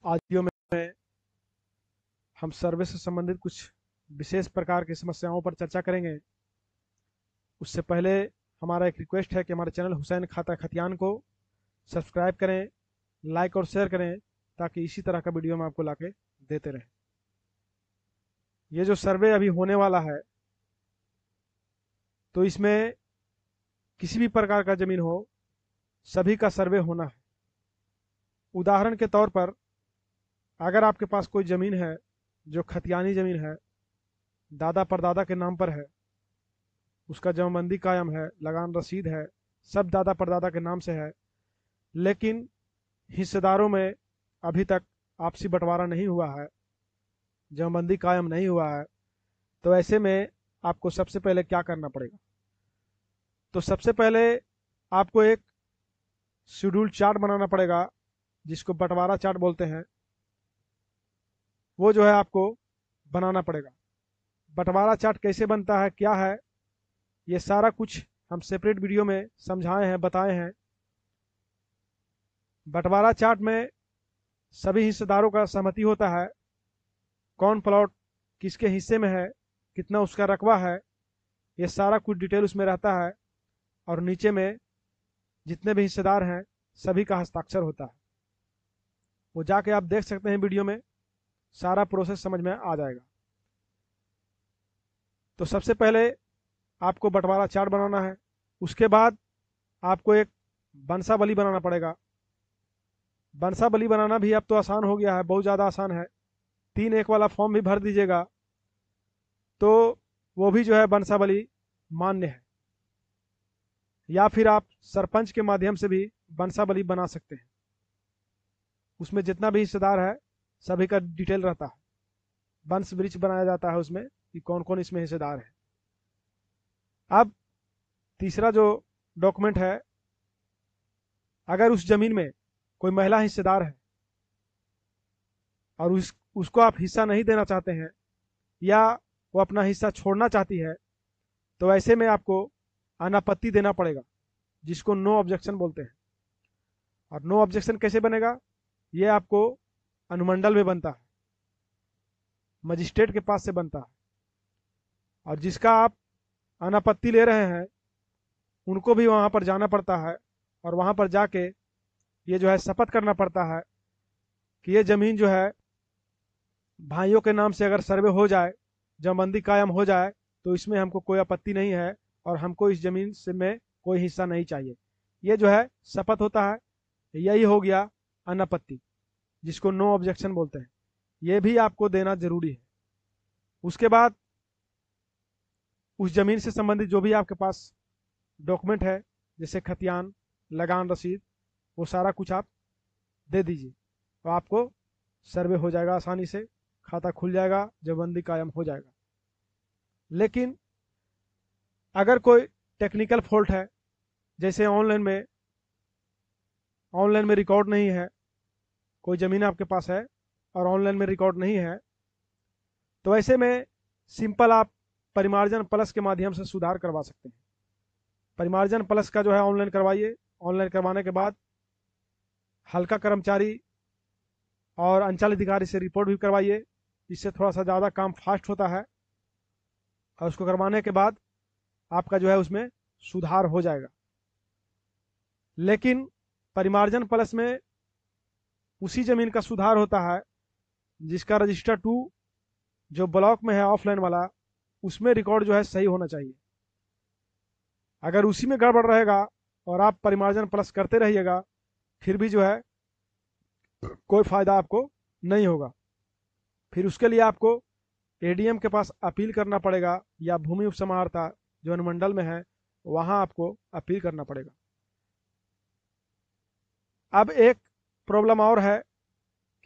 आज वीडियो में हम सर्वे से संबंधित कुछ विशेष प्रकार की समस्याओं पर चर्चा करेंगे। उससे पहले हमारा एक रिक्वेस्ट है कि हमारे चैनल हुसैन खाता खतियान को सब्सक्राइब करें, लाइक और शेयर करें ताकि इसी तरह का वीडियो हम आपको लाके देते रहें। ये जो सर्वे अभी होने वाला है तो इसमें किसी भी प्रकार का ज़मीन हो, सभी का सर्वे होना है। उदाहरण के तौर पर अगर आपके पास कोई ज़मीन है जो खतियानी ज़मीन है, दादा परदादा के नाम पर है, उसका जमाबंदी कायम है, लगान रसीद है, सब दादा परदादा के नाम से है, लेकिन हिस्सेदारों में अभी तक आपसी बंटवारा नहीं हुआ है, जमाबंदी कायम नहीं हुआ है, तो ऐसे में आपको सबसे पहले क्या करना पड़ेगा? तो सबसे पहले आपको एक शेड्यूल चार्ट बनाना पड़ेगा, जिसको बंटवारा चार्ट बोलते हैं। वो जो है आपको बनाना पड़ेगा। बंटवारा चार्ट कैसे बनता है, क्या है, ये सारा कुछ हम सेपरेट वीडियो में समझाए हैं, बताए हैं। बंटवारा चार्ट में सभी हिस्सेदारों का सहमति होता है, कौन प्लॉट किसके हिस्से में है, कितना उसका रकबा है, ये सारा कुछ डिटेल उसमें रहता है। और नीचे में जितने भी हिस्सेदार हैं सभी का हस्ताक्षर होता है। वो जाके आप देख सकते हैं, वीडियो में सारा प्रोसेस समझ में आ जाएगा। तो सबसे पहले आपको बंटवारा चार्ट बनाना है। उसके बाद आपको एक बंसावली बनाना पड़ेगा। बंसावली बनाना भी अब तो आसान हो गया है, बहुत ज़्यादा आसान है। 3-1 वाला फॉर्म भी भर दीजिएगा तो वो भी जो है बंसावली मान्य है। या फिर आप सरपंच के माध्यम से भी बंसावली बना सकते हैं। उसमें जितना भी हिस्सेदार है सभी का डिटेल रहता है। वंश वृक्ष बनाया जाता है उसमें कि कौन कौन इसमें हिस्सेदार है। अब तीसरा जो डॉक्यूमेंट है, अगर उस जमीन में कोई महिला हिस्सेदार है और उसको आप हिस्सा नहीं देना चाहते हैं या वो अपना हिस्सा छोड़ना चाहती है, तो ऐसे में आपको अनापत्ति देना पड़ेगा, जिसको नो ऑब्जेक्शन बोलते हैं। और नो ऑब्जेक्शन कैसे बनेगा? ये आपको अनुमंडल में बनता है, मजिस्ट्रेट के पास से बनता है। और जिसका आप अनापत्ति ले रहे हैं उनको भी वहाँ पर जाना पड़ता है और वहाँ पर जाके ये जो है शपथ करना पड़ता है कि ये ज़मीन जो है भाइयों के नाम से अगर सर्वे हो जाए, जमाबंदी कायम हो जाए, तो इसमें हमको कोई आपत्ति नहीं है और हमको इस ज़मीन से में कोई हिस्सा नहीं चाहिए। ये जो है शपथ होता है, यही हो गया अनापत्ति, जिसको नो ऑब्जेक्शन बोलते हैं। ये भी आपको देना जरूरी है। उसके बाद उस ज़मीन से संबंधित जो भी आपके पास डॉक्यूमेंट है, जैसे खतियान, लगान रसीद, वो सारा कुछ आप दे दीजिए तो आपको सर्वे हो जाएगा आसानी से, खाता खुल जाएगा, जमाबंदी कायम हो जाएगा। लेकिन अगर कोई टेक्निकल फॉल्ट है, जैसे ऑनलाइन में रिकॉर्ड नहीं है, कोई ज़मीन आपके पास है और ऑनलाइन में रिकॉर्ड नहीं है, तो ऐसे में सिंपल आप परिमार्जन प्लस के माध्यम से सुधार करवा सकते हैं। परिमार्जन प्लस का जो है ऑनलाइन करवाइए। ऑनलाइन करवाने के बाद हल्का कर्मचारी और अंचल अधिकारी से रिपोर्ट भी करवाइए, इससे थोड़ा सा ज़्यादा काम फास्ट होता है। और उसको करवाने के बाद आपका जो है उसमें सुधार हो जाएगा। लेकिन परिमार्जन प्लस में उसी ज़मीन का सुधार होता है जिसका रजिस्टर 2 जो ब्लॉक में है ऑफलाइन वाला, उसमें रिकॉर्ड जो है सही होना चाहिए। अगर उसी में गड़बड़ रहेगा और आप परिमार्जन प्लस करते रहिएगा, फिर भी जो है कोई फ़ायदा आपको नहीं होगा। फिर उसके लिए आपको एडीएम के पास अपील करना पड़ेगा या भूमि उपसमाहर्ता जो अनुमंडल में है वहाँ आपको अपील करना पड़ेगा। अब एक प्रॉब्लम और है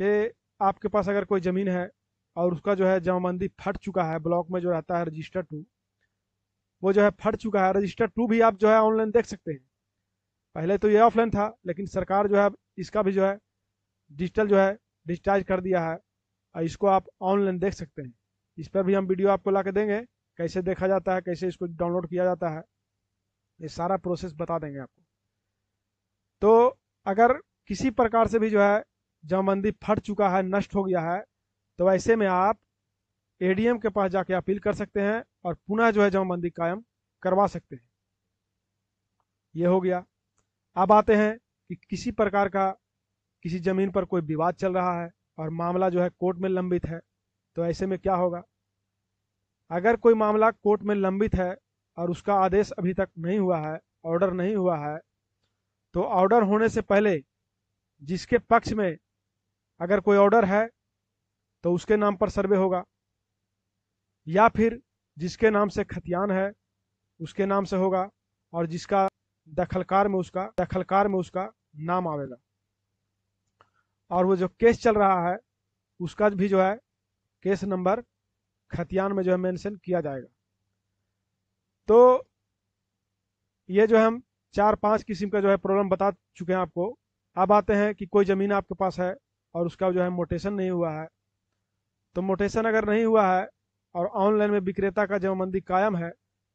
कि आपके पास अगर कोई ज़मीन है और उसका जो है जमाबंदी फट चुका है, ब्लॉक में जो रहता है रजिस्टर 2, वो जो है फट चुका है। रजिस्टर 2 भी आप जो है ऑनलाइन देख सकते हैं। पहले तो ये ऑफलाइन था, लेकिन सरकार जो है इसका भी जो है डिजिटल जो है डिजिटाइज कर दिया है और इसको आप ऑनलाइन देख सकते हैं। इस पर भी हम वीडियो आपको ला के देंगे, कैसे देखा जाता है, कैसे इसको डाउनलोड किया जाता है, ये सारा प्रोसेस बता देंगे आपको। तो अगर किसी प्रकार से भी जो है जमाबंदी फट चुका है, नष्ट हो गया है, तो ऐसे में आप एडीएम के पास जाके अपील कर सकते हैं और पुनः जो है जमाबंदी कायम करवा सकते हैं। ये हो गया। अब आते हैं कि किसी प्रकार का किसी ज़मीन पर कोई विवाद चल रहा है और मामला जो है कोर्ट में लंबित है, तो ऐसे में क्या होगा। अगर कोई मामला कोर्ट में लंबित है और उसका आदेश अभी तक नहीं हुआ है, ऑर्डर नहीं हुआ है, तो ऑर्डर होने से पहले जिसके पक्ष में अगर कोई ऑर्डर है तो उसके नाम पर सर्वे होगा, या फिर जिसके नाम से खतियान है उसके नाम से होगा, और जिसका दखलकार में उसका नाम आवेगा। और वो जो केस चल रहा है उसका भी जो है केस नंबर खतियान में जो है मेंशन किया जाएगा। तो ये जो है हम 4-5 किस्म का जो है प्रॉब्लम बता चुके हैं आपको। अब आते हैं कि कोई ज़मीन आपके पास है और उसका जो है मोटेशन नहीं हुआ है। तो मोटेशन अगर नहीं हुआ है और ऑनलाइन में विक्रेता का जमाबंदी कायम है,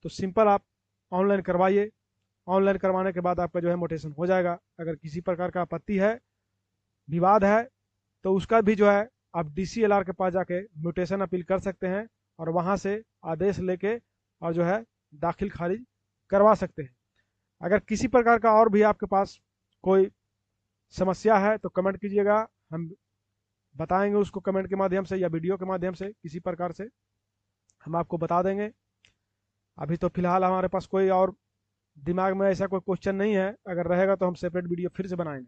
तो सिंपल आप ऑनलाइन करवाइए। ऑनलाइन करवाने के बाद आपका जो है मोटेशन हो जाएगा। अगर किसी प्रकार का आपत्ति है, विवाद है, तो उसका भी जो है आप डीसीएलआर के पास जाके म्यूटेशन अपील कर सकते हैं और वहाँ से आदेश लेके और जो है दाखिल खारिज करवा सकते हैं। अगर किसी प्रकार का और भी आपके पास कोई समस्या है तो कमेंट कीजिएगा, हम बताएंगे उसको कमेंट के माध्यम से या वीडियो के माध्यम से, किसी प्रकार से हम आपको बता देंगे। अभी तो फिलहाल हमारे पास कोई और दिमाग में ऐसा कोई क्वेश्चन नहीं है, अगर रहेगा तो हम सेपरेट वीडियो फिर से बनाएंगे।